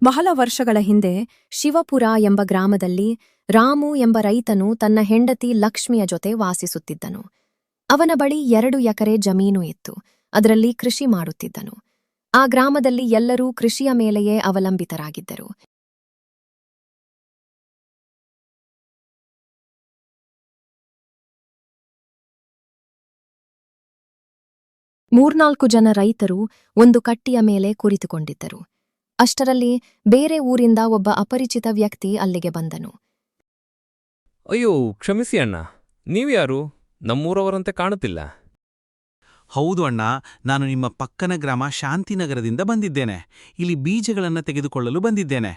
ಬಹಳ ವರ್ಷಗಳ ಹಿಂದೆ ಶಿವಪುರ ಎಂಬ ಗ್ರಾಮದಲ್ಲಿ ರಾಮು ಎಂಬ ರೈತನು ತನ್ನ ಹೆಂಡತಿ ಲಕ್ಷ್ಮಿಯ ಜೊತೆ ವಾಸಿಸುತ್ತಿದ್ದನು. ಅವನ ಬಳಿ 2 ಎಕರೆ ಜಮೀನು ಇತ್ತು. ಅದರಲ್ಲಿ ಕೃಷಿ ಮಾಡುತ್ತಿದ್ದನು. ಆ ಗ್ರಾಮದಲ್ಲಿ ಎಲ್ಲರೂ ಕೃಷಿಯ ಮೇಲೆಯೇ ಅವಲಂಬಿತರಾಗಿದ್ದರು. ಮೂರ್ನಾಲ್ಕು ಜನ ರೈತರು ಒಂದು ಕಟ್ಟಿಯ ಮೇಲೆ ಕುಳಿತುಕೊಂಡಿದ್ದರು. ಅಷ್ಟರಲ್ಲಿ ಬೇರೆ ಊರಿಂದ ಒಬ್ಬ ಅಪರಿಚಿತ ವ್ಯಕ್ತಿ ಅಲ್ಲಿಗೆ ಬಂದನು. ಅಯ್ಯೋ, ಕ್ಷಮಿಸಿ ಅಣ್ಣ, ನೀವ್ಯಾರು? ನಮ್ಮೂರವರಂತೆ ಕಾಣುತ್ತಿಲ್ಲ. ಹೌದು ಅಣ್ಣ, ನಾನು ನಿಮ್ಮ ಪಕ್ಕನ ಗ್ರಾಮ ಶಾಂತಿನಗರದಿಂದ ಬಂದಿದ್ದೇನೆ. ಇಲ್ಲಿ ಬೀಜಗಳನ್ನು ತೆಗೆದುಕೊಳ್ಳಲು ಬಂದಿದ್ದೇನೆ.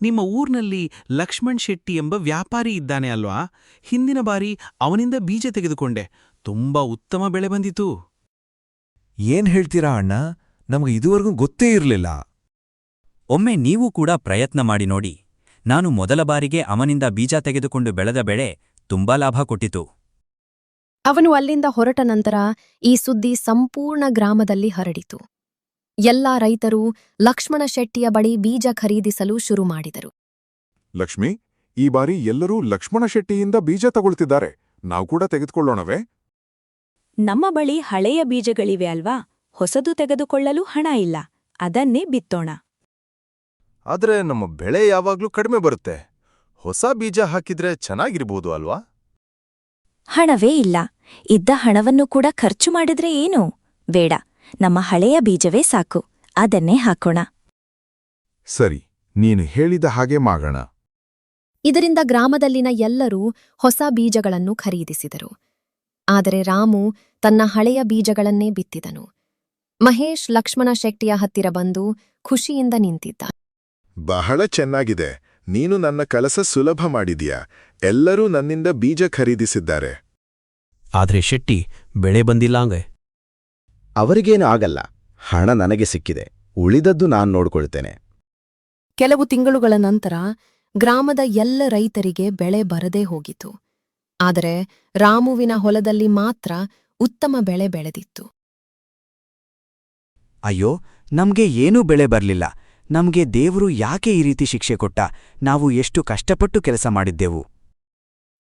ನಿಮ್ಮ ಊರ್ನಲ್ಲಿ ಲಕ್ಷ್ಮಣ್ ಶೆಟ್ಟಿ ಎಂಬ ವ್ಯಾಪಾರಿ ಇದ್ದಾನೆ ಅಲ್ವಾ? ಹಿಂದಿನ ಬಾರಿ ಅವನಿಂದ ಬೀಜ ತೆಗೆದುಕೊಂಡೆ. ತುಂಬಾ ಉತ್ತಮ ಬೆಳೆ ಬಂದಿತು. ಏನ್ ಹೇಳ್ತೀರಾ ಅಣ್ಣ? ನಮಗೆ ಇದುವರೆಗೂ ಗೊತ್ತೇ ಇರಲಿಲ್ಲ. ಒಮ್ಮೆ ನೀವು ಕೂಡ ಪ್ರಯತ್ನ ಮಾಡಿ ನೋಡಿ. ನಾನು ಮೊದಲ ಬಾರಿಗೆ ಅವನಿಂದ ಬೀಜ ತೆಗೆದುಕೊಂಡು ಬೆಳೆದ ಬೆಳೆ ತುಂಬಾ ಲಾಭ ಕೊಟ್ಟಿತು. ಅವನು ಅಲ್ಲಿಂದ ಹೊರಟ ನಂತರ ಈ ಸುದ್ದಿ ಸಂಪೂರ್ಣ ಗ್ರಾಮದಲ್ಲಿ ಹರಡಿತು. ಎಲ್ಲಾ ರೈತರು ಲಕ್ಷ್ಮಣ ಶೆಟ್ಟಿಯ ಬಳಿ ಬೀಜ ಖರೀದಿಸಲು ಶುರು ಮಾಡಿದರು. ಲಕ್ಷ್ಮಿ, ಈ ಬಾರಿ ಎಲ್ಲರೂ ಲಕ್ಷ್ಮಣ ಶೆಟ್ಟಿಯಿಂದ ಬೀಜ ತಗೊಳ್ತಿದ್ದಾರೆ. ನಾವು ಕೂಡ ತೆಗೆದುಕೊಳ್ಳೋಣವೇ? ನಮ್ಮ ಬಳಿ ಹಳೆಯ ಬೀಜಗಳಿವೆ ಅಲ್ವಾ? ಹೊಸದು ತೆಗೆದುಕೊಳ್ಳಲು ಹಣ ಇಲ್ಲ. ಅದನ್ನೇ ಬಿತ್ತೋಣ. ಆದ್ರೆ ನಮ್ಮ ಬೆಳೆ ಯಾವಾಗ್ಲೂ ಕಡಿಮೆ ಬರುತ್ತೆ. ಹೊಸ ಬೀಜ ಹಾಕಿದ್ರೆ ಚೆನ್ನಾಗಿರ್ಬೋದು ಅಲ್ವಾ? ಹಣವೇ ಇಲ್ಲ. ಇದ್ದ ಹಣವನ್ನು ಕೂಡ ಖರ್ಚು ಮಾಡಿದ್ರೆ ಏನು? ಬೇಡ, ನಮ್ಮ ಹಳೆಯ ಬೀಜವೇ ಸಾಕು. ಅದನ್ನೇ ಹಾಕೋಣ. ಸರಿ, ನೀನು ಹೇಳಿದ ಹಾಗೆ ಮಾಡೋಣ. ಇದರಿಂದ ಗ್ರಾಮದಲ್ಲಿನ ಎಲ್ಲರೂ ಹೊಸ ಬೀಜಗಳನ್ನು ಖರೀದಿಸಿದರು. ಆದರೆ ರಾಮು ತನ್ನ ಹಳೆಯ ಬೀಜಗಳನ್ನೇ ಬಿತ್ತಿದನು. ಮಹೇಶ್ ಲಕ್ಷ್ಮಣ ಶೆಟ್ಟಿಯ ಹತ್ತಿರ ಬಂದು ಖುಷಿಯಿಂದ ನಿಂತಿದ್ದ. ಬಹಳ ಚೆನ್ನಾಗಿದೆ. ನೀನು ನನ್ನ ಕೆಲಸ ಸುಲಭ ಮಾಡಿದೀಯಾ. ಎಲ್ಲರೂ ನನ್ನಿಂದ ಬೀಜ ಖರೀದಿಸಿದ್ದಾರೆ. ಆದ್ರೆ ಶೆಟ್ಟಿ, ಬೆಳೆ ಬಂದಿಲ್ಲಾಂಗೆ. ಅವರಿಗೇನು ಆಗಲ್ಲ. ಹಣ ನನಗೆ ಸಿಕ್ಕಿದೆ. ಉಳಿದದ್ದು ನಾನ್ ನೋಡ್ಕೊಳ್ತೇನೆ. ಕೆಲವು ತಿಂಗಳುಗಳ ನಂತರ ಗ್ರಾಮದ ಎಲ್ಲ ರೈತರಿಗೆ ಬೆಳೆ ಬರದೇ ಹೋಗಿತು. ಆದರೆ ರಾಮುವಿನ ಹೊಲದಲ್ಲಿ ಮಾತ್ರ ಉತ್ತಮ ಬೆಳೆ ಬೆಳೆದಿತ್ತು. ಅಯ್ಯೋ, ನಮ್ಗೆ ಏನೂ ಬೆಳೆ ಬರ್ಲಿಲ್ಲ. ನಮ್ಗೆ ದೇವ್ರು ಯಾಕೆ ಈ ರೀತಿ ಶಿಕ್ಷೆ ಕೊಟ್ಟ? ನಾವು ಎಷ್ಟು ಕಷ್ಟಪಟ್ಟು ಕೆಲಸ ಮಾಡಿದ್ದೆವು.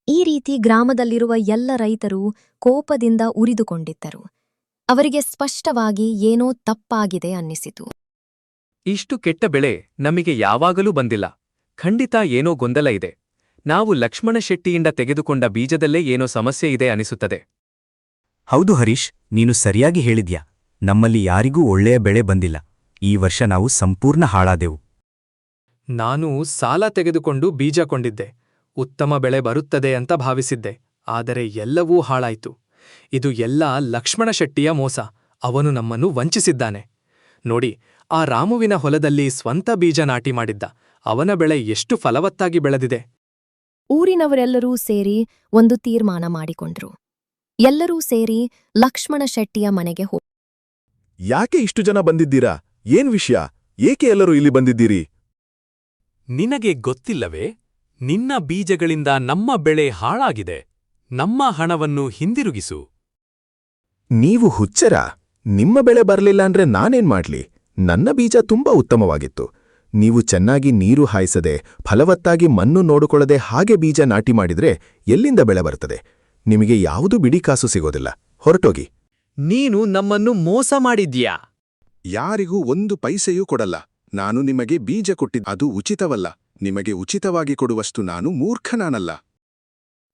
ಈ ರೀತಿ ಗ್ರಾಮದಲ್ಲಿರುವ ಎಲ್ಲ ರೈತರು ಕೋಪದಿಂದ ಉರಿದುಕೊಂಡಿದ್ದರು. ಅವರಿಗೆ ಸ್ಪಷ್ಟವಾಗಿ ಏನೋ ತಪ್ಪಾಗಿದೆ ಅನ್ನಿಸಿತು. ಇಷ್ಟು ಕೆಟ್ಟ ಬೆಳೆ ನಮಗೆ ಯಾವಾಗಲೂ ಬಂದಿಲ್ಲ. ಖಂಡಿತ ಏನೋ ಗೊಂದಲ ಇದೆ. ನಾವು ಲಕ್ಷ್ಮಣ ಶೆಟ್ಟಿಯಿಂದ ತೆಗೆದುಕೊಂಡ ಬೀಜದಲ್ಲೇ ಏನೋ ಸಮಸ್ಯೆ ಇದೆ ಅನಿಸುತ್ತದೆ. ಹೌದು ಹರೀಶ್, ನೀನು ಸರಿಯಾಗಿ ಹೇಳಿದ್ಯಾ. ನಮ್ಮಲ್ಲಿ ಯಾರಿಗೂ ಒಳ್ಳೆಯ ಬೆಳೆ ಬಂದಿಲ್ಲ. ಈ ವರ್ಷ ನಾವು ಸಂಪೂರ್ಣ ಹಾಳಾದೆವು. ನಾನು ಸಾಲ ತೆಗೆದುಕೊಂಡು ಬೀಜ ಕೊಂಡಿದ್ದೆ. ಉತ್ತಮ ಬೆಳೆ ಬರುತ್ತದೆ ಅಂತ ಭಾವಿಸಿದ್ದೆ. ಆದರೆ ಎಲ್ಲವೂ ಹಾಳಾಯಿತು. ಇದು ಎಲ್ಲ ಲಕ್ಷ್ಮಣ ಶೆಟ್ಟಿಯ ಮೋಸ. ಅವನು ನಮ್ಮನ್ನು ವಂಚಿಸಿದ್ದಾನೆ. ನೋಡಿ, ಆ ರಾಮುವಿನ ಹೊಲದಲ್ಲಿ ಸ್ವಂತ ಬೀಜ ನಾಟಿ ಮಾಡಿದ್ದ. ಅವನ ಬೆಳೆ ಎಷ್ಟು ಫಲವತ್ತಾಗಿ ಬೆಳೆದಿದೆ. ಊರಿನವರೆಲ್ಲರೂ ಸೇರಿ ಒಂದು ತೀರ್ಮಾನ ಮಾಡಿಕೊಂಡ್ರು. ಎಲ್ಲರೂ ಸೇರಿ ಲಕ್ಷ್ಮಣ ಶೆಟ್ಟಿಯ ಮನೆಗೆ ಹೋದರು. ಯಾಕೆ ಇಷ್ಟು ಜನ ಬಂದಿದ್ದೀರಾ? ಏನ್ ವಿಷಯ? ಏಕೆ ಎಲ್ಲರೂ ಇಲ್ಲಿ ಬಂದಿದ್ದೀರಿ? ನಿನಗೆ ಗೊತ್ತಿಲ್ಲವೇ? ನಿನ್ನ ಬೀಜಗಳಿಂದ ನಮ್ಮ ಬೆಳೆ ಹಾಳಾಗಿದೆ. ನಮ್ಮ ಹಣವನ್ನು ಹಿಂದಿರುಗಿಸು. ನೀವು ಹುಚ್ಚರಾ? ನಿಮ್ಮ ಬೆಳೆ ಬರಲಿಲ್ಲ ಅಂದ್ರೆ ನಾನೇನ್ ಮಾಡ್ಲಿ? ನನ್ನ ಬೀಜ ತುಂಬಾ ಉತ್ತಮವಾಗಿತ್ತು. ನೀವು ಚೆನ್ನಾಗಿ ನೀರು ಹಾಯಿಸದೆ, ಫಲವತ್ತಾಗಿ ಮಣ್ಣು ನೋಡಿಕೊಳ್ಳದೆ ಹಾಗೆ ಬೀಜ ನಾಟಿ ಮಾಡಿದ್ರೆ ಎಲ್ಲಿಂದ ಬೆಳೆ ಬರ್ತದೆ? ನಿಮಗೆ ಯಾವುದೂ ಬಿಡಿ ಕಾಸು ಸಿಗೋದಿಲ್ಲ. ಹೊರಟೋಗಿ. ನೀನು ನಮ್ಮನ್ನು ಮೋಸ ಮಾಡಿದ್ಯಾ? ಯಾರಿಗೂ 1 ಪೈಸೆಯೂ ಕೊಡಲ್ಲ. ನಾನು ನಿಮಗೆ ಬೀಜ ಕೊಟ್ಟಿದ್ದು ಅದು ಉಚಿತವಲ್ಲ. ನಿಮಗೆ ಉಚಿತವಾಗಿ ಕೊಡುವಷ್ಟು ನಾನು ಮೂರ್ಖನಾನಲ್ಲ.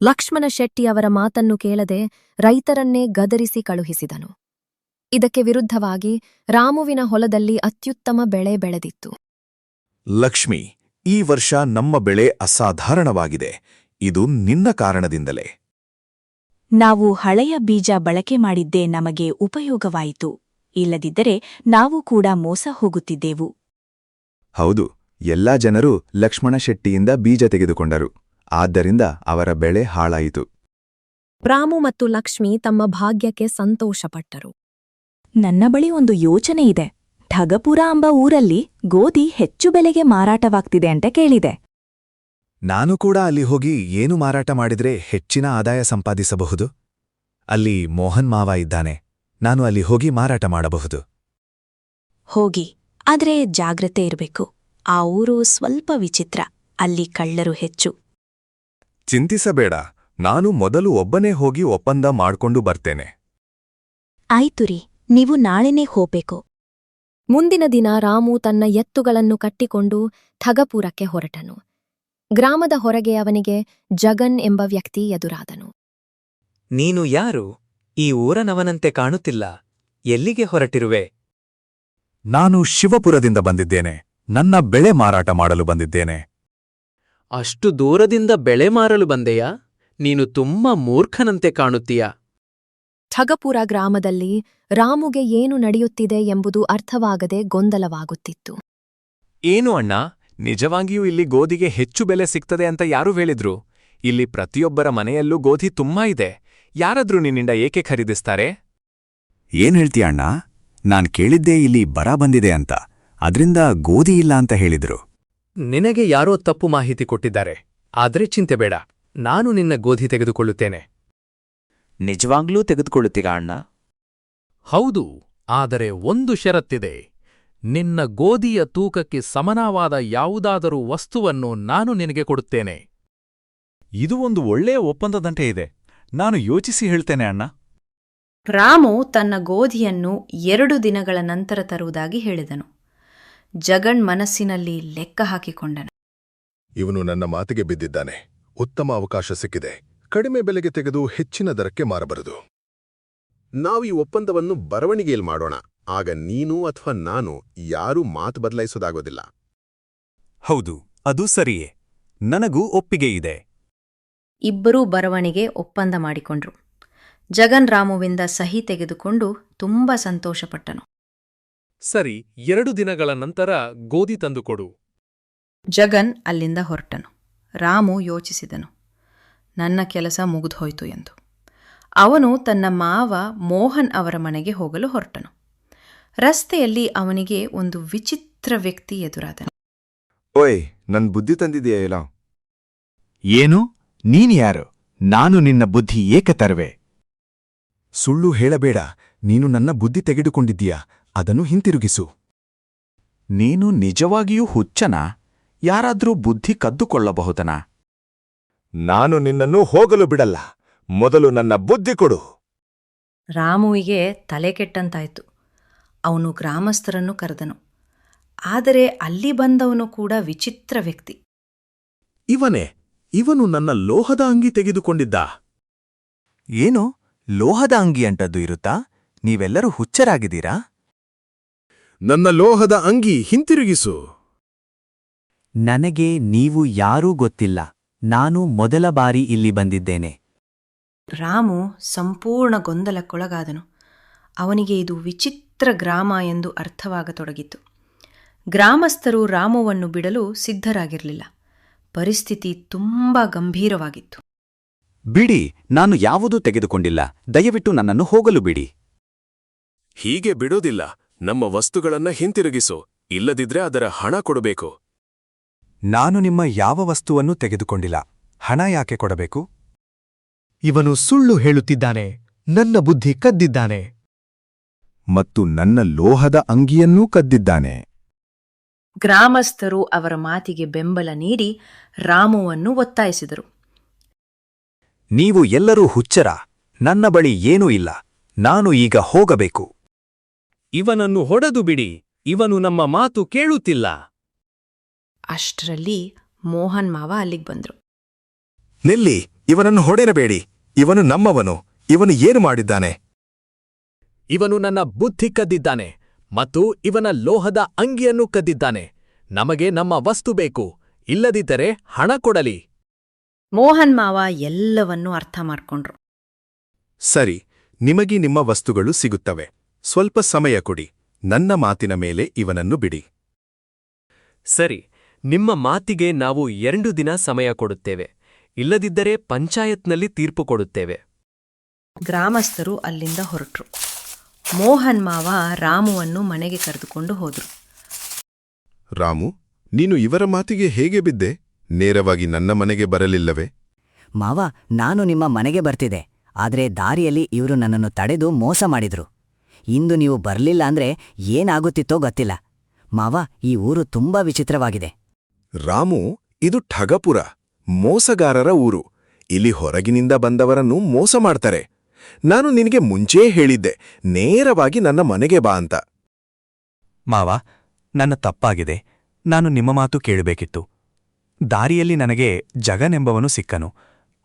ಲಕ್ಷ್ಮಣ ಶೆಟ್ಟಿಯವರ ಮಾತನ್ನು ಕೇಳದೆ ರೈತರನ್ನೇ ಗದರಿಸಿ ಕಳುಹಿಸಿದನು. ಇದಕ್ಕೆ ವಿರುದ್ಧವಾಗಿ ರಾಮುವಿನ ಹೊಲದಲ್ಲಿ ಅತ್ಯುತ್ತಮ ಬೆಳೆ ಬೆಳೆದಿತ್ತು. ಲಕ್ಷ್ಮಿ, ಈ ವರ್ಷ ನಮ್ಮ ಬೆಳೆ ಅಸಾಧಾರಣವಾಗಿದೆ. ಇದು ನಿನ್ನ ಕಾರಣದಿಂದಲೇ. ನಾವು ಹಳೆಯ ಬೀಜ ಬಳಕೆ ಮಾಡಿದ್ದೇ ನಮಗೆ ಉಪಯೋಗವಾಯಿತು. ಇಲ್ಲದಿದ್ದರೆ ನಾವು ಕೂಡ ಮೋಸ ಹೋಗುತ್ತಿದ್ದೆವು. ಹೌದು, ಎಲ್ಲಾ ಜನರು ಲಕ್ಷ್ಮಣ ಶೆಟ್ಟಿಯಿಂದ ಬೀಜ ತೆಗೆದುಕೊಂಡರು. ಆದ್ದರಿಂದ ಅವರ ಬೆಳೆ ಹಾಳಾಯಿತು. ರಾಮು ಮತ್ತು ಲಕ್ಷ್ಮಿ ತಮ್ಮ ಭಾಗ್ಯಕ್ಕೆ ಸಂತೋಷಪಟ್ಟರು. ನನ್ನ ಬಳಿ ಒಂದು ಯೋಚನೆ ಇದೆ. ಠಗಪುರ ಎಂಬ ಊರಲ್ಲಿ ಗೋಧಿ ಹೆಚ್ಚು ಬೆಲೆಗೆ ಮಾರಾಟವಾಗ್ತಿದೆ ಅಂತ ಕೇಳಿದೆ. ನಾನು ಕೂಡ ಅಲ್ಲಿ ಹೋಗಿ ಏನು ಮಾರಾಟ ಮಾಡಿದ್ರೆ ಹೆಚ್ಚಿನ ಆದಾಯ ಸಂಪಾದಿಸಬಹುದು? ಅಲ್ಲಿ ಮೋಹನ್ ಮಾವ ಇದ್ದಾನೆ. ನಾನು ಅಲ್ಲಿ ಹೋಗಿ ಮಾರಾಟ ಮಾಡಬಹುದು. ಹೋಗಿ, ಆದ್ರೆ ಜಾಗ್ರತೆ ಇರಬೇಕು. ಆ ಊರು ಸ್ವಲ್ಪ ವಿಚಿತ್ರ, ಅಲ್ಲಿ ಕಳ್ಳರು ಹೆಚ್ಚು. ಚಿಂತಿಸಬೇಡ, ನಾನು ಮೊದಲು ಒಬ್ಬನೇ ಹೋಗಿ ಒಪ್ಪಂದ ಮಾಡ್ಕೊಂಡು ಬರ್ತೇನೆ. ಆಯ್ತು ರೀ, ನೀವು ನಾಳೆನೇ ಹೋಗ್ಬೇಕು. ಮುಂದಿನ ದಿನ ರಾಮು ತನ್ನ ಎತ್ತುಗಳನ್ನು ಕಟ್ಟಿಕೊಂಡು ಥಗಪುರಕ್ಕೆ ಹೊರಟನು. ಗ್ರಾಮದ ಹೊರಗೆ ಅವನಿಗೆ ಜಗನ್ ಎಂಬ ವ್ಯಕ್ತಿ ಎದುರಾದನು. ನೀನು ಯಾರು? ಈ ಊರನವನಂತೆ ಕಾಣುತ್ತಿಲ್ಲ. ಎಲ್ಲಿಗೆ ಹೊರಟಿರುವೆ? ನಾನು ಶಿವಪುರದಿಂದ ಬಂದಿದ್ದೇನೆ. ನನ್ನ ಬೆಳೆ ಮಾರಾಟ ಮಾಡಲು ಬಂದಿದ್ದೇನೆ. ಅಷ್ಟು ದೂರದಿಂದ ಬೆಳೆ ಮಾರಲು ಬಂದೆಯಾ? ನೀನು ತುಂಬಾ ಮೂರ್ಖನಂತೆ ಕಾಣುತ್ತೀಯ. ಥಗಪುರ ಗ್ರಾಮದಲ್ಲಿ ರಾಮುಗೆ ಏನು ನಡೆಯುತ್ತಿದೆ ಎಂಬುದು ಅರ್ಥವಾಗದೆ ಗೊಂದಲವಾಗುತ್ತಿತ್ತು. ಏನು ಅಣ್ಣ, ನಿಜವಾಗಿಯೂ ಇಲ್ಲಿ ಗೋಧಿಗೆ ಹೆಚ್ಚು ಬೆಲೆ ಸಿಗ್ತದೆ ಅಂತ ಯಾರು ಹೇಳಿದ್ರು? ಇಲ್ಲಿ ಪ್ರತಿಯೊಬ್ಬರ ಮನೆಯಲ್ಲೂ ಗೋಧಿ ತುಂಬಾ ಇದೆ. ಯಾರಾದ್ರೂ ನಿನ್ನಿಂದ ಏಕೆ ಖರೀದಿಸ್ತಾರೆ? ಏನ್ ಹೇಳ್ತೀಯ ಅಣ್ಣ? ನಾನ್ ಕೇಳಿದ್ದೇ ಇಲ್ಲಿ ಬರ ಬಂದಿದೆ ಅಂತ, ಅದ್ರಿಂದ ಗೋಧಿ ಇಲ್ಲ ಅಂತ ಹೇಳಿದ್ರು. ನಿನಗೆ ಯಾರೋ ತಪ್ಪು ಮಾಹಿತಿ ಕೊಟ್ಟಿದ್ದಾರೆ. ಆದ್ರೆ ಚಿಂತೆ ಬೇಡ, ನಾನು ನಿನ್ನ ಗೋಧಿ ತೆಗೆದುಕೊಳ್ಳುತ್ತೇನೆ. ನಿಜವಾಗ್ಲೂ ತೆಗೆದುಕೊಳ್ಳುತ್ತೀರಾ ಅಣ್ಣ? ಹೌದು, ಆದರೆ ಒಂದು ಷರತ್ತಿದೆ. ನಿನ್ನ ಗೋಧಿಯ ತೂಕಕ್ಕೆ ಸಮನಾವಾದ ಯಾವುದಾದರೂ ವಸ್ತುವನ್ನು ನಾನು ನಿನಗೆ ಕೊಡುತ್ತೇನೆ. ಇದು ಒಂದು ಒಳ್ಳೆಯ ಒಪ್ಪಂದದಂತೆ ಇದೆ. ನಾನು ಯೋಚಿಸಿ ಹೇಳ್ತೇನೆ ಅಣ್ಣ. ರಾಮು ತನ್ನ ಗೋಧಿಯನ್ನು 2 ದಿನಗಳ ನಂತರ ತರುವುದಾಗಿ ಹೇಳಿದನು. ಜಗನ್ ಮನಸ್ಸಿನಲ್ಲಿ ಲೆಕ್ಕ ಹಾಕಿಕೊಂಡನು. ಇವನು ನನ್ನ ಮಾತಿಗೆ ಬಿದ್ದಿದ್ದಾನೆ. ಉತ್ತಮ ಅವಕಾಶ ಸಿಕ್ಕಿದೆ. ಕಡಿಮೆ ಬೆಲೆಗೆ ತೆಗೆದು ಹೆಚ್ಚಿನ ದರಕ್ಕೆ ಮಾರಬಾರದು. ನಾವು ಈ ಒಪ್ಪಂದವನ್ನು ಬರವಣಿಗೆಯಲ್ಲಿ ಮಾಡೋಣ. ಆಗ ನೀನು ಅಥವಾ ನಾನು ಯಾರೂ ಮಾತು ಬದಲಾಯಿಸೋದಾಗೋದಿಲ್ಲ. ಹೌದು, ಅದು ಸರಿಯೇ. ನನಗೂ ಒಪ್ಪಿಗೆ ಇದೆ. ಇಬ್ಬರೂ ಬರವಣಿಗೆ ಒಪ್ಪಂದ ಮಾಡಿಕೊಂಡ್ರು. ಜಗನ್ ರಾಮುವಿಂದ ಸಹಿ ತೆಗೆದುಕೊಂಡು ತುಂಬಾ ಸಂತೋಷಪಟ್ಟನು. ಸರಿ, 2 ದಿನಗಳ ನಂತರ ಗೋಧಿ ತಂದುಕೊಡು. ಜಗನ್ ಅಲ್ಲಿಂದ ಹೊರಟನು. ರಾಮು ಯೋಚಿಸಿದನು, ನನ್ನ ಕೆಲಸ ಮುಗಿದೋಯ್ತು ಎಂದು. ಅವನು ತನ್ನ ಮಾವ ಮೋಹನ್ ಅವರ ಮನೆಗೆ ಹೋಗಲು ಹೊರಟನು. ರಸ್ತೆಯಲ್ಲಿ ಅವನಿಗೆ ಒಂದು ವಿಚಿತ್ರ ವ್ಯಕ್ತಿ ಎದುರಾದನು. ಓಯ್, ನನ್ ಬುದ್ಧಿ ತಂದಿದೆಯೇಲ? ಏನು? ನೀನ್ ಯಾರು? ನಾನು ನಿನ್ನ ಬುದ್ಧಿ ಏಕೆ ತರುವೆ? ಸುಳ್ಳು ಹೇಳಬೇಡ. ನೀನು ನನ್ನ ಬುದ್ಧಿ ತೆಗೆದುಕೊಂಡಿದ್ದೀಯಾ? ಅದನ್ನು ಹಿಂತಿರುಗಿಸು. ನೀನು ನಿಜವಾಗಿಯೂ ಹುಚ್ಚನಾ? ಯಾರಾದ್ರೂ ಬುದ್ಧಿ ಕದ್ದುಕೊಳ್ಳಬಹುದನಾ? ನಾನು ನಿನ್ನನ್ನು ಹೋಗಲು ಬಿಡಲ್ಲ. ಮೊದಲು ನನ್ನ ಬುದ್ಧಿ ಕೊಡು. ರಾಮುವಿಗೆ ತಲೆ ಕೆಟ್ಟಂತಾಯ್ತು. ಅವನು ಗ್ರಾಮಸ್ಥರನ್ನು ಕರೆದನು. ಆದರೆ ಅಲ್ಲಿ ಬಂದವನು ಕೂಡ ವಿಚಿತ್ರ ವ್ಯಕ್ತಿ. ಇವನು ನನ್ನ ಲೋಹದ ಅಂಗಿ ತೆಗೆದುಕೊಂಡಿದ್ದ. ಏನು? ಲೋಹದ ಅಂಗಿ ಅಂಟದ್ದು ಇರುತ್ತಾ? ನೀವೆಲ್ಲರೂ ಹುಚ್ಚರಾಗಿದ್ದೀರಾ? ನನ್ನ ಲೋಹದ ಅಂಗಿ ಹಿಂತಿರುಗಿಸು. ನನಗೆ ನೀವು ಯಾರೂ ಗೊತ್ತಿಲ್ಲ. ನಾನು ಮೊದಲ ಬಾರಿ ಇಲ್ಲಿ ಬಂದಿದ್ದೇನೆ. ರಾಮು ಸಂಪೂರ್ಣ ಗೊಂದಲಕ್ಕೊಳಗಾದನು. ಅವನಿಗೆ ಇದು ವಿಚಿತ್ರ ಗ್ರಾಮ ಎಂದು ಅರ್ಥವಾಗತೊಡಗಿತು. ಗ್ರಾಮಸ್ಥರು ರಾಮುವನ್ನು ಬಿಡಲು ಸಿದ್ಧರಾಗಿರಲಿಲ್ಲ. ಪರಿಸ್ಥಿತಿ ತುಂಬಾ ಗಂಭೀರವಾಗಿತ್ತು. ಬಿಡಿ, ನಾನು ಯಾವುದೂ ತೆಗೆದುಕೊಂಡಿಲ್ಲ. ದಯವಿಟ್ಟು ನನ್ನನ್ನು ಹೋಗಲು ಬಿಡಿ. ಹೀಗೆ ಬಿಡೋದಿಲ್ಲ. ನಮ್ಮ ವಸ್ತುಗಳನ್ನ ಹಿಂತಿರುಗಿಸು. ಇಲ್ಲದಿದ್ರೆ ಅದರ ಹಣ ಕೊಡಬೇಕು. ನಾನು ನಿಮ್ಮ ಯಾವ ವಸ್ತುವನ್ನೂ ತೆಗೆದುಕೊಂಡಿಲ್ಲ. ಹಣ ಯಾಕೆ ಕೊಡಬೇಕು? ಇವನು ಸುಳ್ಳು ಹೇಳುತ್ತಿದ್ದಾನೆ. ನನ್ನ ಬುದ್ಧಿ ಕದ್ದಿದ್ದಾನೆ. ಮತ್ತು ನನ್ನ ಲೋಹದ ಅಂಗಿಯನ್ನೂ ಕದ್ದಿದ್ದಾನೆ. ಗ್ರಾಮಸ್ಥರು ಅವರ ಮಾತಿಗೆ ಬೆಂಬಲ ನೀಡಿ ರಾಮುವನ್ನು ಒತ್ತಾಯಿಸಿದರು. ನೀವು ಎಲ್ಲರೂ ಹುಚ್ಚರ. ನನ್ನ ಬಳಿ ಏನೂ ಇಲ್ಲ. ನಾನು ಈಗ ಹೋಗಬೇಕು. ಇವನನ್ನು ಹೊಡೆದು ಬಿಡಿ. ಇವನು ನಮ್ಮ ಮಾತು ಕೇಳುತ್ತಿಲ್ಲ. ಅಷ್ಟರಲ್ಲಿ ಮೋಹನ್ ಮಾವ ಅಲ್ಲಿಗೆ ಬಂದ್ರು. ನಿಲ್ಲಿ, ಇವನನ್ನು ಹೊಡೆಯಬೇಡಿ. ಇವನು ನಮ್ಮವನು. ಇವನು ಏನು ಮಾಡಿದ್ದಾನೆ? ಇವನು ನನ್ನ ಬುದ್ಧಿ ಕದ್ದಿದ್ದಾನೆ ಮತ್ತು ಇವನ ಲೋಹದ ಅಂಗಿಯನ್ನು ಕದ್ದಿದ್ದಾನೆ. ನಮಗೆ ನಮ್ಮ ವಸ್ತು ಬೇಕು. ಇಲ್ಲದಿದ್ದರೆ ಹಣ ಕೊಡಲಿ. ಮೋಹನ್ ಮಾವ ಎಲ್ಲವನ್ನೂ ಅರ್ಥ ಮಾಡ್ಕೊಂಡ್ರು. ಸರಿ, ನಿಮಗೆ ನಿಮ್ಮ ವಸ್ತುಗಳು ಸಿಗುತ್ತವೆ. ಸ್ವಲ್ಪ ಸಮಯ ಕೊಡಿ. ನನ್ನ ಮಾತಿನ ಮೇಲೆ ಇವನನ್ನು ಬಿಡಿ. ಸರಿ, ನಿಮ್ಮ ಮಾತಿಗೆ ನಾವು 2 ದಿನ ಸಮಯ ಕೊಡುತ್ತೇವೆ. ಇಲ್ಲದಿದ್ದರೆ ಪಂಚಾಯತ್ನಲ್ಲಿ ತೀರ್ಪು ಕೊಡುತ್ತೇವೆ. ಗ್ರಾಮಸ್ಥರು ಅಲ್ಲಿಂದ ಹೊರಟ್ರು. ಮೋಹನ್ ಮಾವ ರಾಮುವನ್ನು ಮನೆಗೆ ಕರೆದುಕೊಂಡು ಹೋದ್ರು. ರಾಮು, ನೀನು ಇವರ ಮಾತಿಗೆ ಹೇಗೆ ಬಿದ್ದೆ? ನೇರವಾಗಿ ನನ್ನ ಮನೆಗೆ ಬರಲಿಲ್ಲವೇ? ಮಾವ, ನಾನು ನಿಮ್ಮ ಮನೆಗೆ ಬರ್ತಿದ್ದೆ. ಆದ್ರೆ ದಾರಿಯಲ್ಲಿ ಇವರು ನನ್ನನ್ನು ತಡೆದು ಮೋಸ ಮಾಡಿದ್ರು. ಇಂದು ನೀವು ಬರ್ಲಿಲ್ಲ ಅಂದ್ರೆ ಏನಾಗುತ್ತಿತ್ತೋ ಗೊತ್ತಿಲ್ಲ. ಮಾವ, ಈ ಊರು ತುಂಬಾ ವಿಚಿತ್ರವಾಗಿದೆ. ರಾಮು, ಇದು ಠಗಪುರ, ಮೋಸಗಾರರ ಊರು. ಇಲ್ಲಿ ಹೊರಗಿನಿಂದ ಬಂದವರನ್ನು ಮೋಸ ಮಾಡ್ತಾರೆ. ನಾನು ನಿನಗೆ ಮುಂಚೇ ಹೇಳಿದ್ದೆ, ನೇರವಾಗಿ ನನ್ನ ಮನೆಗೆ ಬಾ ಅಂತ. ಮಾವ, ನನ್ನ ತಪ್ಪಾಗಿದೆ. ನಾನು ನಿಮ್ಮ ಮಾತು ಕೇಳಬೇಕಿತ್ತು. ದಾರಿಯಲ್ಲಿ ನನಗೆ ಜಗನ್ ಎಂಬವನು ಸಿಕ್ಕನು.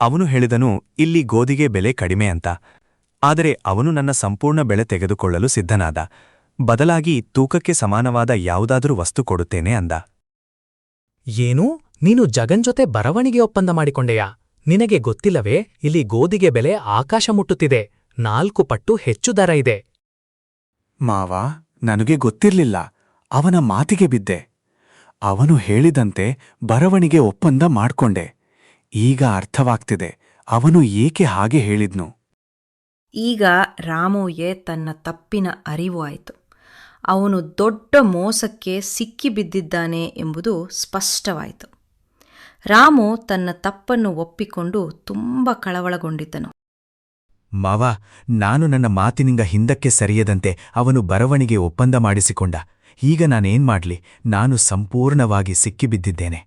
ಅವನು ಹೇಳಿದನು ಇಲ್ಲಿ ಗೋಧಿಗೆ ಬೆಲೆ ಕಡಿಮೆ ಅಂತ. ಆದರೆ ಅವನು ನನ್ನ ಸಂಪೂರ್ಣ ಬೆಳೆ ತೆಗೆದುಕೊಳ್ಳಲು ಸಿದ್ಧನಾದ. ಬದಲಾಗಿ ತೂಕಕ್ಕೆ ಸಮಾನವಾದ ಯಾವುದಾದರೂ ವಸ್ತು ಕೊಡುತ್ತೇನೆ ಅಂದ. ಏನು, ನೀನು ಜಗನ್ ಜೊತೆ ಬರವಣಿಗೆ ಒಪ್ಪಂದ ಮಾಡಿಕೊಂಡೆಯಾ? ನಿನಗೆ ಗೊತ್ತಿಲ್ಲವೇ, ಇಲ್ಲಿ ಗೋಧಿಗೆ ಬೆಲೆ ಆಕಾಶ ಮುಟ್ಟುತ್ತಿದೆ. 4 ಪಟ್ಟು ಹೆಚ್ಚು ದರ ಇದೆ. ಮಾವ, ನನಗೆ ಗೊತ್ತಿರ್ಲಿಲ್ಲ. ಅವನ ಮಾತಿಗೆ ಬಿದ್ದೆ. ಅವನು ಹೇಳಿದಂತೆ ಬರವಣಿಗೆ ಒಪ್ಪಂದ ಮಾಡ್ಕೊಂಡೆ. ಈಗ ಅರ್ಥವಾಗ್ತಿದೆ ಅವನು ಏಕೆ ಹಾಗೆ ಹೇಳಿದ್ನು. ಈಗ ರಾಮುಗೆ ತನ್ನ ತಪ್ಪಿನ ಅರಿವು ಆಯಿತು. ಅವನು ದೊಡ್ಡ ಮೋಸಕ್ಕೆ ಸಿಕ್ಕಿಬಿದ್ದಿದ್ದಾನೆ ಎಂಬುದು ಸ್ಪಷ್ಟವಾಯಿತು. ರಾಮು ತನ್ನ ತಪ್ಪನ್ನು ಒಪ್ಪಿಕೊಂಡು ತುಂಬ ಕಳವಳಗೊಂಡಿದ್ದನು. ಮಾವ, ನಾನು ನನ್ನ ಮಾತಿನಿಂದ ಹಿಂದಕ್ಕೆ ಸರಿಯದಂತೆ ಅವನು ಬರವಣಿಗೆ ಒಪ್ಪಂದ ಮಾಡಿಸಿಕೊಂಡ. ಈಗ ನಾನೇನ್ ಮಾಡ್ಲಿ? ನಾನು ಸಂಪೂರ್ಣವಾಗಿ ಸಿಕ್ಕಿಬಿದ್ದಿದ್ದೇನೆ.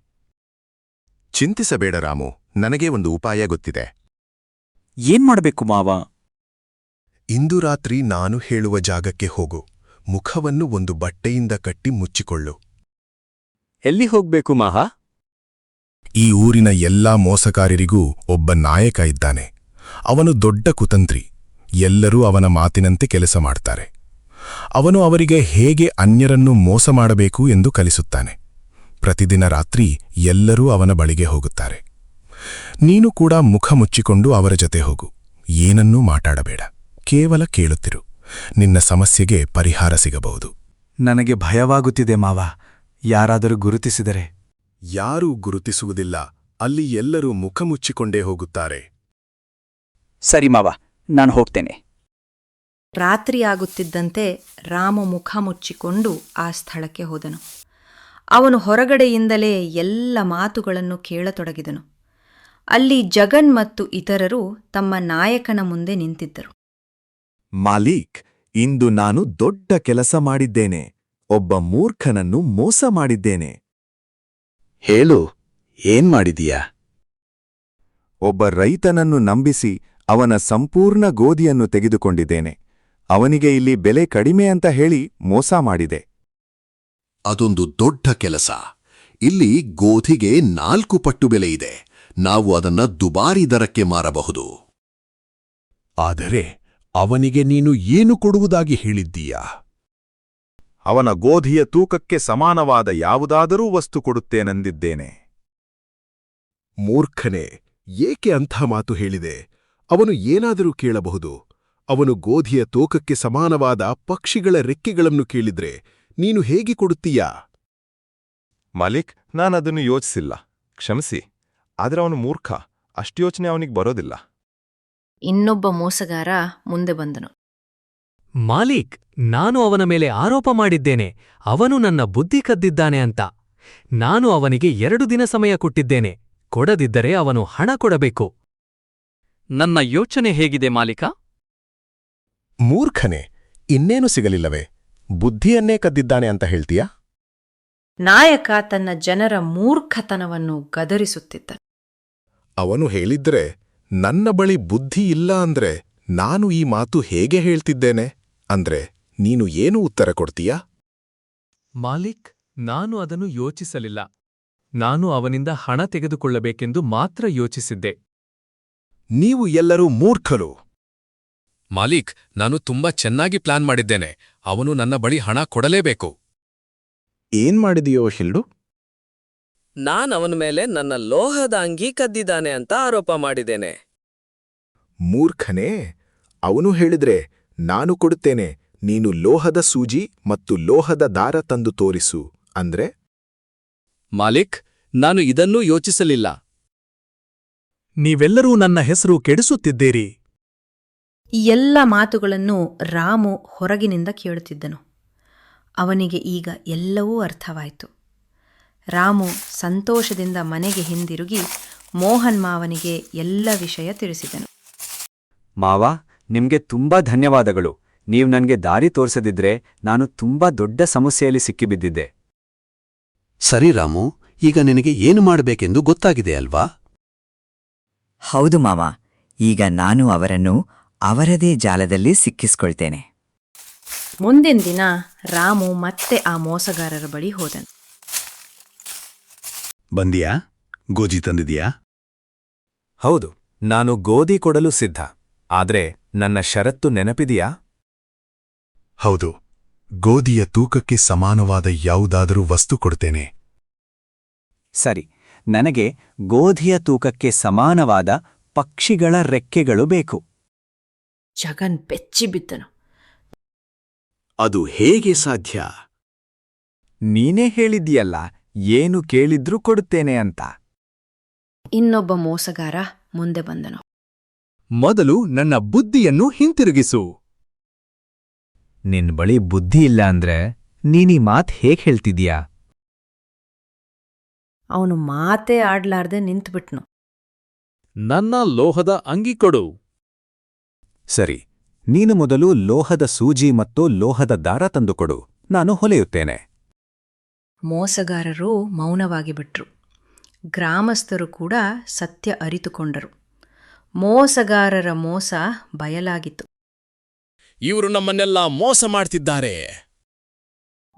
ಚಿಂತಿಸಬೇಡ ರಾಮು, ನನಗೆ ಒಂದು ಉಪಾಯ ಗೊತ್ತಿದೆ. ಏನ್ ಮಾಡಬೇಕು ಮಾವ? ಇಂದು ರಾತ್ರಿ ನಾನು ಹೇಳುವ ಜಾಗಕ್ಕೆ ಹೋಗು. ಮುಖವನ್ನು ಒಂದು ಬಟ್ಟೆಯಿಂದ ಕಟ್ಟಿ ಮುಚ್ಚಿಕೊಳ್ಳು. ಎಲ್ಲಿ ಹೋಗ್ಬೇಕು ಮಾಹ? ಈ ಊರಿನ ಎಲ್ಲಾ ಮೋಸಕಾರರಿಗೂ ಒಬ್ಬ ನಾಯಕ ಇದ್ದಾನೆ. ಅವನು ದೊಡ್ಡ ಕುತಂತ್ರಿ. ಎಲ್ಲರೂ ಅವನ ಮಾತಿನಂತೆ ಕೆಲಸ ಮಾಡ್ತಾರೆ. ಅವನು ಅವರಿಗೆ ಹೇಗೆ ಅನ್ಯರನ್ನು ಮೋಸ ಮಾಡಬೇಕು ಎಂದು ಕಲಿಸುತ್ತಾನೆ. ಪ್ರತಿದಿನ ರಾತ್ರಿ ಎಲ್ಲರೂ ಅವನ ಬಳಿಗೆ ಹೋಗುತ್ತಾರೆ. ನೀನು ಕೂಡ ಮುಖ ಮುಚ್ಚಿಕೊಂಡು ಅವರ ಜೊತೆ ಹೋಗು. ಏನನ್ನೂ ಮಾತಾಡಬೇಡ, ಕೇವಲ ಕೇಳುತ್ತಿರು. ನಿನ್ನ ಸಮಸ್ಯೆಗೆ ಪರಿಹಾರ ಸಿಗಬಹುದು. ನನಗೆ ಭಯವಾಗುತ್ತಿದೆ ಮಾವ. ಯಾರಾದರೂ ಗುರುತಿಸಿದರೆ? ಯಾರೂ ಗುರುತಿಸುವುದಿಲ್ಲ. ಅಲ್ಲಿ ಎಲ್ಲರೂ ಮುಖ ಮುಚ್ಚಿಕೊಂಡೇ ಹೋಗುತ್ತಾರೆ. ಸರಿ ಮಾವ, ನಾನು ಹೋಗ್ತೇನೆ. ರಾತ್ರಿಯಾಗುತ್ತಿದ್ದಂತೆ ರಾಮು ಮುಖ ಮುಚ್ಚಿಕೊಂಡು ಆ ಸ್ಥಳಕ್ಕೆ ಹೋದನು. ಅವನು ಹೊರಗಡೆಯಿಂದಲೇ ಎಲ್ಲ ಮಾತುಗಳನ್ನು ಕೇಳತೊಡಗಿದನು. ಅಲ್ಲಿ ಜಗನ್ ಮತ್ತು ಇತರರು ತಮ್ಮ ನಾಯಕನ ಮುಂದೆ ನಿಂತಿದ್ದರು. ಮಾಲೀಕ್, ಇಂದು ನಾನು ದೊಡ್ಡ ಕೆಲಸ ಮಾಡಿದ್ದೇನೆ. ಒಬ್ಬ ಮೂರ್ಖನನ್ನು ಮೋಸ ಮಾಡಿದ್ದೇನೆ. ಹೇಳು, ಏನ್ ಮಾಡಿದೀಯಾ? ಒಬ್ಬ ರೈತನನ್ನು ನಂಬಿಸಿ ಅವನ ಸಂಪೂರ್ಣ ಗೋಧಿಯನ್ನು ತೆಗೆದುಕೊಂಡಿದ್ದೇನೆ. ಅವನಿಗೆ ಇಲ್ಲಿ ಬೆಲೆ ಕಡಿಮೆ ಅಂತ ಹೇಳಿ ಮೋಸ ಮಾಡಿದೆ. ಅದೊಂದು ದೊಡ್ಡ ಕೆಲಸ. ಇಲ್ಲಿ ಗೋಧಿಗೆ 4 ಪಟ್ಟು ಬೆಲೆ ಇದೆ. ನಾವು ಅದನ್ನ ದುಬಾರಿ ದರಕ್ಕೆ ಮಾರಬಹುದು. ಆದರೆ ಅವನಿಗೆ ನೀನು ಏನು ಕೊಡುವುದಾಗಿ ಹೇಳಿದ್ದೀಯಾ? ಅವನ ಗೋಧಿಯ ತೂಕಕ್ಕೆ ಸಮಾನವಾದ ಯಾವುದಾದರೂ ವಸ್ತು ಕೊಡುತ್ತೇನೆಂದಿದ್ದೇನೆ. ಮೂರ್ಖನೇ, ಏಕೆ ಅಂಥ ಮಾತು ಹೇಳಿದೆ? ಅವನು ಏನಾದರೂ ಕೇಳಬಹುದು. ಅವನು ಗೋಧಿಯ ತೂಕಕ್ಕೆ ಸಮಾನವಾದ ಪಕ್ಷಿಗಳ ರೆಕ್ಕೆಗಳನ್ನು ಕೇಳಿದ್ರೆ ನೀನು ಹೇಗೆ ಕೊಡುತ್ತೀಯಾ? ಮಾಲೀಕ್, ನಾನದನ್ನು ಯೋಚಿಸಿಲ್ಲ, ಕ್ಷಮಿಸಿ. ಆದರೆ ಅವನು ಮೂರ್ಖ. ಅಷ್ಟು ಯೋಚನೆ ಅವನಿಗೆ ಬರೋದಿಲ್ಲ. ಇನ್ನೊಬ್ಬ ಮೋಸಗಾರ ಮುಂದೆ ಬಂದನು. ಮಾಲೀಕ್, ನಾನು ಅವನ ಮೇಲೆ ಆರೋಪ ಮಾಡಿದ್ದೇನೆ. ಅವನು ನನ್ನ ಬುದ್ಧಿ ಕದ್ದಿದ್ದಾನೆ ಅಂತ. ನಾನು ಅವನಿಗೆ 2 ದಿನ ಸಮಯ ಕೊಟ್ಟಿದ್ದೇನೆ. ಕೊಡದಿದ್ದರೆ ಅವನು ಹಣ ಕೊಡಬೇಕು. ನನ್ನ ಯೋಚನೆ ಹೇಗಿದೆ ಮಾಲೀಕ? ಮೂರ್ಖನೇ, ಇನ್ನೇನು ಸಿಗಲಿಲ್ಲವೇ? ಬುದ್ಧಿಯನ್ನೇ ಕದ್ದಿದ್ದಾನೆ ಅಂತ ಹೇಳ್ತೀಯಾ? ನಾಯಕ ತನ್ನ ಜನರ ಮೂರ್ಖತನವನ್ನು ಗದರಿಸುತ್ತಿದ್ದನು. ಅವನು ಹೇಳಿದ್ರೆ, ನನ್ನ ಬಳಿ ಬುದ್ಧಿ ಇಲ್ಲ ಅಂದ್ರೆ ನಾನು ಈ ಮಾತು ಹೇಗೆ ಹೇಳ್ತಿದ್ದೇನೆ ಅಂದ್ರೆ ನೀನು ಏನು ಉತ್ತರ ಕೊಡ್ತೀಯಾ? ಮಾಲಿಕ್, ನಾನು ಅದನ್ನು ಯೋಚಿಸಲಿಲ್ಲ. ನಾನು ಅವನಿಂದ ಹಣ ತೆಗೆದುಕೊಳ್ಳಬೇಕೆಂದು ಮಾತ್ರ ಯೋಚಿಸಿದ್ದೆ. ನೀವು ಎಲ್ಲರೂ ಮೂರ್ಖರು. ಮಾಲೀಕ್, ನಾನು ತುಂಬಾ ಚೆನ್ನಾಗಿ ಪ್ಲಾನ್ ಮಾಡಿದ್ದೇನೆ. ಅವನು ನನ್ನ ಬಳಿ ಹಣ ಕೊಡಲೇಬೇಕು. ಏನ್ ಮಾಡಿದೆಯೋ ಶಿಲ್ಡು? ನಾನವನ ಮೇಲೆ ನನ್ನ ಲೋಹದ ಅಂಗಿ ಕದ್ದಿದ್ದಾನೆ ಅಂತ ಆರೋಪ ಮಾಡಿದ್ದೇನೆ. ಮೂರ್ಖನೇ, ಅವನು ಹೇಳಿದ್ರೆ ನಾನು ಕೊಡುತ್ತೇನೆ, ನೀನು ಲೋಹದ ಸೂಜಿ ಮತ್ತು ಲೋಹದ ದಾರ ತಂದು ತೋರಿಸು ಅಂದ್ರೆ? ಮಾಲಿಕ್, ನಾನು ಇದನ್ನೂ ಯೋಚಿಸಲಿಲ್ಲ. ನೀವೆಲ್ಲರೂ ನನ್ನ ಹೆಸರು ಕೆಡಿಸುತ್ತಿದ್ದೀರಿ. ಈ ಎಲ್ಲ ಮಾತುಗಳನ್ನು ರಾಮು ಹೊರಗಿನಿಂದ ಕೇಳುತ್ತಿದ್ದನು. ಅವನಿಗೆ ಈಗ ಎಲ್ಲವೂ ಅರ್ಥವಾಯಿತು. ರಾಮು ಸಂತೋಷದಿಂದ ಮನೆಗೆ ಹಿಂದಿರುಗಿ ಮೋಹನ್ ಮಾವನಿಗೆ ಎಲ್ಲ ವಿಷಯ ತಿಳಿಸಿದನು. ಮಾವ, ನಿಮ್ಗೆ ತುಂಬಾ ಧನ್ಯವಾದಗಳು. ನೀವ್ ನನ್ಗೆ ದಾರಿ ತೋರಿಸದಿದ್ರೆ ನಾನು ತುಂಬಾ ದೊಡ್ಡ ಸಮಸ್ಯೆಯಲ್ಲಿ ಸಿಕ್ಕಿಬಿದ್ದಿದ್ದೆ. ಸರಿ ರಾಮು, ಈಗ ನಿನಗೆ ಏನು ಮಾಡಬೇಕೆಂದು ಗೊತ್ತಾಗಿದೆ ಅಲ್ವಾ? ಹೌದು ಮಾವ, ಈಗ ನಾನು ಅವರನ್ನು ಅವರದೇ ಜಾಲದಲ್ಲಿ ಸಿಕ್ಕಿಸ್ಕೊಳ್ತೇನೆ. ಮುಂದಿನ ದಿನ ರಾಮು ಮತ್ತೆ ಆ ಮೋಸಗಾರರ ಬಳಿ ಹೋದನು. ಬಂದಿಯಾ? ಗೋಧಿ ತಂದಿದೀಯಾ? ಹೌದು, ನಾನು ಗೋಧಿ ಕೊಡಲು ಸಿದ್ಧ. ಆದ್ರೆ ನನ್ನ ಷರತ್ತು ನೆನಪಿದೆಯಾ? ಹೌದು, ಗೋಧಿಯ ತೂಕಕ್ಕೆ ಸಮಾನವಾದ ಯಾವುದಾದರೂ ವಸ್ತು ಕೊಡ್ತೇನೆ. ಸರಿ, ನನಗೆ ಗೋಧಿಯ ತೂಕಕ್ಕೆ ಸಮಾನವಾದ ಪಕ್ಷಿಗಳ ರೆಕ್ಕೆಗಳು ಬೇಕು. ಜಗನ್ ಬೆಚ್ಚಿ ಬಿದ್ದನು. ಅದು ಹೇಗೆ ಸಾಧ್ಯ? ನೀನೇ ಹೇಳಿದ್ಯಲ್ಲ, ಏನು ಕೇಳಿದ್ರೂ ಕೊಡುತ್ತೇನೆ ಅಂತ. ಇನ್ನೊಬ್ಬ ಮೋಸಗಾರ ಮುಂದೆ ಬಂದನು. ಮೊದಲು ನನ್ನ ಬುದ್ಧಿಯನ್ನು ಹಿಂತಿರುಗಿಸು. ನಿನ್ ಬಳಿ ಬುದ್ಧಿ ಇಲ್ಲ ಅಂದ್ರೆ ನೀನೀ ಮಾತ್ ಹೇಗ್ ಹೇಳ್ತಿದ್ಯಾ? ಅವನು ಮಾತೇ ಆಡ್ಲಾರ್ದೆ ನಿಂತುಬಿಟ್ನು. ನನ್ನ ಲೋಹದ ಅಂಗಿ ಕೊಡು. ಸರಿ, ನೀನು ಮೊದಲು ಲೋಹದ ಸೂಜಿ ಮತ್ತು ಲೋಹದ ದಾರ ತಂದುಕೊಡು, ನಾನು ಹೊಲೆಯುತ್ತೇನೆ. ಮೋಸಗಾರರು ಮೌನವಾಗಿ ಬಿಟ್ರು. ಗ್ರಾಮಸ್ಥರು ಕೂಡ ಸತ್ಯ ಅರಿತುಕೊಂಡರು. ಮೋಸಗಾರರ ಮೋಸ ಬಯಲಾಗಿತ್ತು. ಇವರು ನಮ್ಮನ್ನೆಲ್ಲ ಮೋಸ ಮಾಡ್ತಿದ್ದಾರೆ.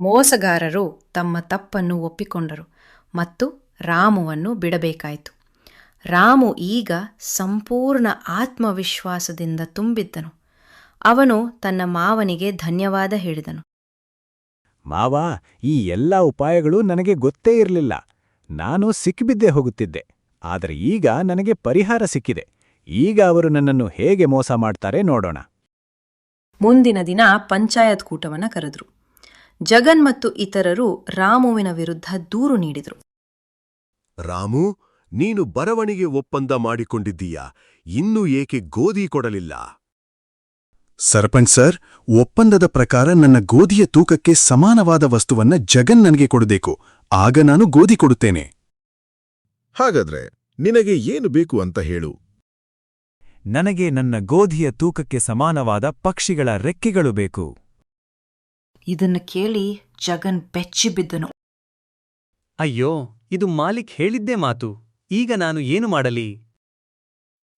ಮೋಸಗಾರರು ತಮ್ಮ ತಪ್ಪನ್ನು ಒಪ್ಪಿಕೊಂಡರು ಮತ್ತು ರಾಮುವನ್ನು ಬಿಡಬೇಕಾಯಿತು. ರಾಮು ಈಗ ಸಂಪೂರ್ಣ ಆತ್ಮವಿಶ್ವಾಸದಿಂದ ತುಂಬಿದ್ದನು. ಅವನು ತನ್ನ ಮಾವನಿಗೆ ಧನ್ಯವಾದ ಹೇಳಿದನು. ಮಾವ, ಈ ಎಲ್ಲ ಉಪಾಯಗಳು ನನಗೆ ಗೊತ್ತೇ ಇರಲಿಲ್ಲ. ನಾನು ಸಿಕ್ಕಿಬಿದ್ದೇ ಹೋಗುತ್ತಿದ್ದೆ. ಆದರೆ ಈಗ ನನಗೆ ಪರಿಹಾರ ಸಿಕ್ಕಿದೆ. ಈಗ ಅವರು ನನ್ನನ್ನು ಹೇಗೆ ಮೋಸ ಮಾಡ್ತಾರೆ ನೋಡೋಣ. ಮುಂದಿನ ದಿನ ಪಂಚಾಯತ್ ಕೂಟವನ್ನು ಕರೆದ್ರು. ಜಗನ್ ಮತ್ತು ಇತರರು ರಾಮುವಿನ ವಿರುದ್ಧ ದೂರು ನೀಡಿದರು. ರಾಮು, ನೀನು ಬರವಣಿಗೆ ಒಪ್ಪಂದ ಮಾಡಿಕೊಂಡಿದ್ದೀಯಾ, ಇನ್ನೂ ಏಕೆ ಗೋಧಿ ಕೊಡಲಿಲ್ಲ? ಸರ್ಪಂಚ್ ಸರ್, ಒಪ್ಪಂದದ ಪ್ರಕಾರ ನನ್ನ ಗೋಧಿಯ ತೂಕಕ್ಕೆ ಸಮಾನವಾದ ವಸ್ತುವನ್ನ ಜಗನ್ ನನಗೆ ಕೊಡಬೇಕು. ಆಗ ನಾನು ಗೋಧಿ ಕೊಡುತ್ತೇನೆ. ಹಾಗಾದ್ರೆ ನಿನಗೆ ಏನು ಬೇಕು ಅಂತ ಹೇಳು. ನನಗೆ ನನ್ನ ಗೋಧಿಯ ತೂಕಕ್ಕೆ ಸಮಾನವಾದ ಪಕ್ಷಿಗಳ ರೆಕ್ಕೆಗಳು ಬೇಕು. ಇದನ್ನು ಕೇಳಿ ಜಗನ್ ಬೆಚ್ಚಿ ಬಿದ್ದನು. ಅಯ್ಯೋ, ಇದು ಮಾಲಿಕ್ ಹೇಳಿದ್ದೇ ಮಾತು. ಈಗ ನಾನು ಏನು ಮಾಡಲಿ?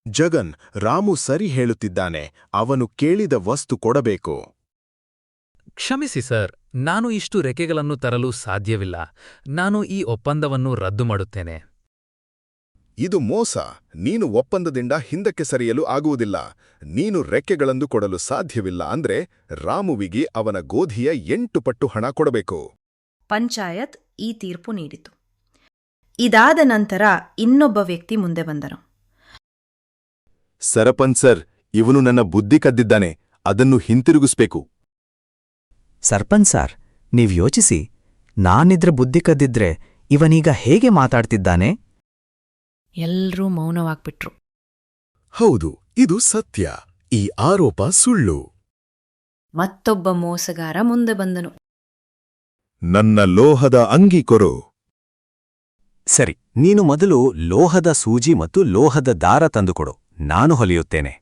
ಜಗನ್, ರಾಮು ಸರಿ ಹೇಳುತ್ತಿದ್ದಾನೆ. ಅವನು ಕೇಳಿದ ವಸ್ತು ಕೊಡಬೇಕು. ಕ್ಷಮಿಸಿ ಸರ್, ನಾನು ಇಷ್ಟು ರೆಕ್ಕೆಗಳನ್ನು ತರಲು ಸಾಧ್ಯವಿಲ್ಲ. ನಾನು ಈ ಒಪ್ಪಂದವನ್ನು ರದ್ದು ಮಾಡುತ್ತೇನೆ. ಇದು ಮೋಸ. ನೀನು ಒಪ್ಪಂದದಿಂದ ಹಿಂದಕ್ಕೆ ಸರಿಯಲು ಆಗುವುದಿಲ್ಲ. ನೀನು ರೆಕ್ಕೆಗಳನ್ನು ಕೊಡಲು ಸಾಧ್ಯವಿಲ್ಲ ಅಂದ್ರೆ ರಾಮುವಿಗೆ ಅವನ ಗೋಧಿಯ 8 ಪಟ್ಟು ಹಣ ಕೊಡಬೇಕು. ಪಂಚಾಯತ್ ಈ ತೀರ್ಪು ನೀಡಿತು. ಇದಾದ ನಂತರ ಇನ್ನೊಬ್ಬ ವ್ಯಕ್ತಿ ಮುಂದೆ ಬಂದನು. ಸರಪಂಚ್ ಸರ್, ಇವನು ನನ್ನ ಬುದ್ಧಿ ಕದ್ದಿದ್ದಾನೆ. ಅದನ್ನು ಹಿಂತಿರುಗಿಸ್ಬೇಕು. ಸರ್ಪಂಚ್ ಸಾರ್, ನೀವ್ ಯೋಚಿಸಿ, ನಾನಿದ್ರ ಬುದ್ಧಿ ಕದ್ದಿದ್ರೆ ಇವನೀಗ ಹೇಗೆ ಮಾತಾಡ್ತಿದ್ದಾನೆ? ಎಲ್ರೂ ಮೌನವಾಗ್ಬಿಟ್ರು. ಹೌದು, ಇದು ಸತ್ಯ. ಈ ಆರೋಪ ಸುಳ್ಳು. ಮತ್ತೊಬ್ಬ ಮೋಸಗಾರ ಮುಂದೆ ಬಂದನು. ನನ್ನ ಲೋಹದ ಅಂಗಿ ಕೊರು. ಸರಿ, ನೀನು ಮೊದಲು ಲೋಹದ ಸೂಜಿ ಮತ್ತು ಲೋಹದ ದಾರ ತಂದುಕೊಡು, ನಾನು ಹೊಲಿಯುತ್ತೇನೆ.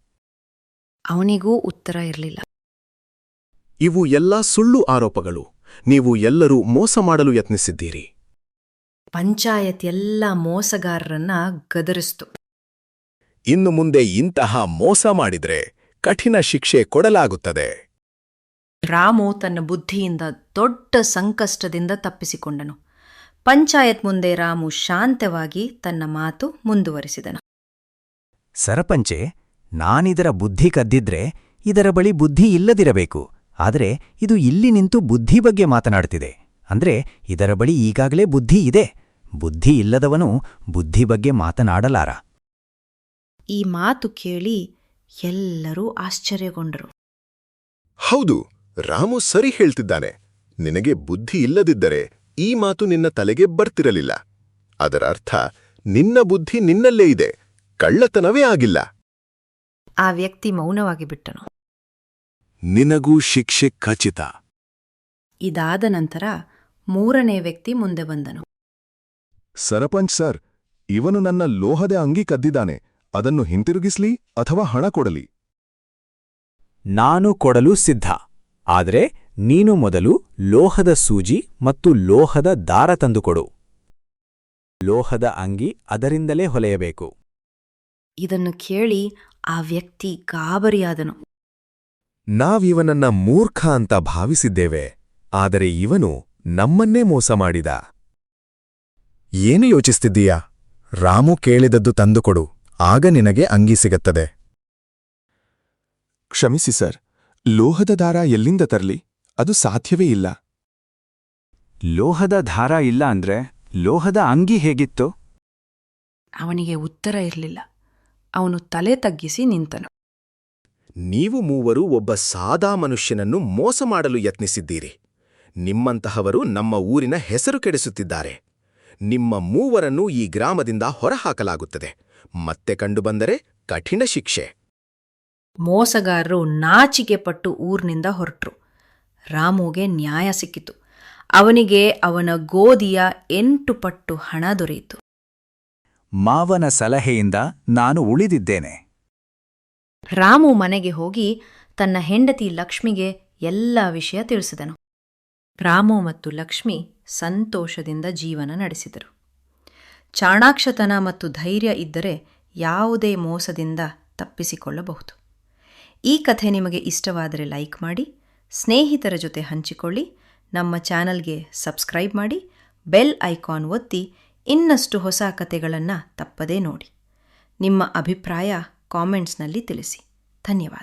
ಅವನಿಗೂ ಉತ್ತರ ಇರಲಿಲ್ಲ. ಇವು ಎಲ್ಲ ಸುಳ್ಳು ಆರೋಪಗಳು. ನೀವು ಎಲ್ಲರೂ ಮೋಸ ಮಾಡಲು ಯತ್ನಿಸಿದ್ದೀರಿ. ಪಂಚಾಯತ್ ಎಲ್ಲ ಮೋಸಗಾರರನ್ನ ಗದರಿಸ್ತು. ಇನ್ನು ಮುಂದೆ ಇಂತಹ ಮೋಸ ಮಾಡಿದ್ರೆ ಕಠಿಣ ಶಿಕ್ಷೆ ಕೊಡಲಾಗುತ್ತದೆ. ರಾಮು ತನ್ನ ಬುದ್ಧಿಯಿಂದ ದೊಡ್ಡ ಸಂಕಷ್ಟದಿಂದ ತಪ್ಪಿಸಿಕೊಂಡನು. ಪಂಚಾಯತ್ ಮುಂದೆ ರಾಮು ಶಾಂತವಾಗಿ ತನ್ನ ಮಾತು ಮುಂದುವರಿಸಿದನು. ಸರಪಂಚೆ, ನಾನಿದರ ಬುದ್ಧಿ ಕದ್ದಿದ್ರೆ ಇದರ ಬಳಿ ಬುದ್ಧಿ ಇಲ್ಲದಿರಬೇಕು. ಆದರೆ ಇದು ಇಲ್ಲಿ ನಿಂತು ಬುದ್ಧಿ ಬಗ್ಗೆ ಮಾತನಾಡ್ತಿದೆ. ಅಂದ್ರೆ ಇದರ ಬಳಿ ಈಗಾಗಲೇ ಬುದ್ಧಿ ಇದೆ. ಬುದ್ಧಿ ಇಲ್ಲದವನು ಬುದ್ಧಿ ಬಗ್ಗೆ ಮಾತನಾಡಲಾರ. ಈ ಮಾತು ಕೇಳಿ ಎಲ್ಲರೂ ಆಶ್ಚರ್ಯಗೊಂಡರು. ಹೌದು, ರಾಮು ಸರಿ ಹೇಳ್ತಿದ್ದಾನೆ. ನಿನಗೆ ಬುದ್ಧಿ ಇಲ್ಲದಿದ್ದರೆ ಈ ಮಾತು ನಿನ್ನ ತಲೆಗೆ ಬರ್ತಿರಲಿಲ್ಲ. ಅದರ ಅರ್ಥ ನಿನ್ನ ಬುದ್ಧಿ ನಿನ್ನಲ್ಲೇ ಇದೆ, ಕಳ್ಳತನವೇ ಆಗಿಲ್ಲ. ಆ ವ್ಯಕ್ತಿ ಮೌನವಾಗಿ ಬಿಟ್ಟನು. ನಿನಗೂ ಶಿಕ್ಷೆ ಖಚಿತ. ಇದಾದ ನಂತರ 3ನೇ ವ್ಯಕ್ತಿ ಮುಂದೆ ಬಂದನು. ಸರಪಂಚ್ ಸರ್, ಇವನು ನನ್ನ ಲೋಹದ ಅಂಗಿ ಕದ್ದಿದ್ದಾನೆ. ಅದನ್ನು ಹಿಂತಿರುಗಿಸ್ಲಿ ಅಥವಾ ಹಣ ಕೊಡಲಿ? ನಾನು ಕೊಡಲು ಸಿದ್ಧ. ಆದರೆ ನೀನು ಮೊದಲು ಲೋಹದ ಸೂಜಿ ಮತ್ತು ಲೋಹದ ದಾರ ತಂದುಕೊಡು. ಲೋಹದ ಅಂಗಿ ಅದರಿಂದಲೇ ಹೊಲೆಯಬೇಕು. ಇದನ್ನು ಕೇಳಿ ಆ ವ್ಯಕ್ತಿ ಗಾಬರಿಯಾದನು. ನಾವಿವನನ್ನ ಮೂರ್ಖ ಅಂತ ಭಾವಿಸಿದ್ದೇವೆ, ಆದರೆ ಇವನು ನಮ್ಮನ್ನೇ ಮೋಸ ಮಾಡಿದ. ಏನು ಯೋಚಿಸ್ತಿದ್ದೀಯಾ? ರಾಮು ಕೇಳಿದದ್ದು ತಂದುಕೊಡು, ಆಗ ನಿನಗೆ ಅಂಗಿ ಸಿಗುತ್ತದೆ. ಕ್ಷಮಿಸಿ ಸರ್, ಲೋಹದ ದಾರ ಎಲ್ಲಿಂದ ತರಲಿ? ಅದು ಸಾಧ್ಯವೇ ಇಲ್ಲ. ಲೋಹದ ದಾರ ಇಲ್ಲ ಅಂದ್ರೆ ಲೋಹದ ಅಂಗಿ ಹೇಗಿತ್ತು? ಅವನಿಗೆ ಉತ್ತರ ಇರಲಿಲ್ಲ. ಅವನು ತಲೆ ತಗ್ಗಿಸಿ ನಿಂತನು. ನೀವು ಮೂವರು ಒಬ್ಬ ಸಾದಾ ಮನುಷ್ಯನನ್ನು ಮೋಸ ಮಾಡಲು ಯತ್ನಿಸಿದ್ದೀರಿ. ನಿಮ್ಮಂತಹವರು ನಮ್ಮ ಊರಿನ ಹೆಸರು ಕೆಡಿಸುತ್ತಿದ್ದಾರೆ. ನಿಮ್ಮ ಮೂವರನ್ನು ಈ ಗ್ರಾಮದಿಂದ ಹೊರಹಾಕಲಾಗುತ್ತದೆ. ಮತ್ತೆ ಕಂಡುಬಂದರೆ ಕಠಿಣ ಶಿಕ್ಷೆ. ಮೋಸಗಾರರು ನಾಚಿಕೆ ಪಟ್ಟು ಊರಿನಿಂದ ಹೊರಟ್ರು. ರಾಮುಗೆ ನ್ಯಾಯ ಸಿಕ್ಕಿತು. ಅವನಿಗೆ ಅವನ ಗೋಧಿಯ 8 ಪಟ್ಟು ಹಣ ದೊರೆಯಿತು. ಮಾವನ ಸಲಹೆಯಿಂದ ನಾನು ಉಳಿದಿದ್ದೇನೆ. ರಾಮು ಮನೆಗೆ ಹೋಗಿ ತನ್ನ ಹೆಂಡತಿ ಲಕ್ಷ್ಮಿಗೆ ಎಲ್ಲ ವಿಷಯ ತಿಳಿಸಿದನು. ರಾಮು ಮತ್ತು ಲಕ್ಷ್ಮಿ ಸಂತೋಷದಿಂದ ಜೀವನ ನಡೆಸಿದರು. ಚಾಣಾಕ್ಷತನ ಮತ್ತು ಧೈರ್ಯ ಇದ್ದರೆ ಯಾವುದೇ ಮೋಸದಿಂದ ತಪ್ಪಿಸಿಕೊಳ್ಳಬಹುದು. ಈ ಕಥೆ ನಿಮಗೆ ಇಷ್ಟವಾದರೆ ಲೈಕ್ ಮಾಡಿ, ಸ್ನೇಹಿತರ ಜೊತೆ ಹಂಚಿಕೊಳ್ಳಿ, ನಮ್ಮ ಚಾನಲ್ಗೆ ಸಬ್ಸ್ಕ್ರೈಬ್ ಮಾಡಿ, ಬೆಲ್ ಐಕಾನ್ ಒತ್ತಿ ಇನ್ನಷ್ಟು ಹೊಸ ಕಥೆಗಳನ್ನು ತಪ್ಪದೇ ನೋಡಿ. ನಿಮ್ಮ ಅಭಿಪ್ರಾಯ ಕಾಮೆಂಟ್ಸ್ನಲ್ಲಿ ತಿಳಿಸಿ. ಧನ್ಯವಾದ.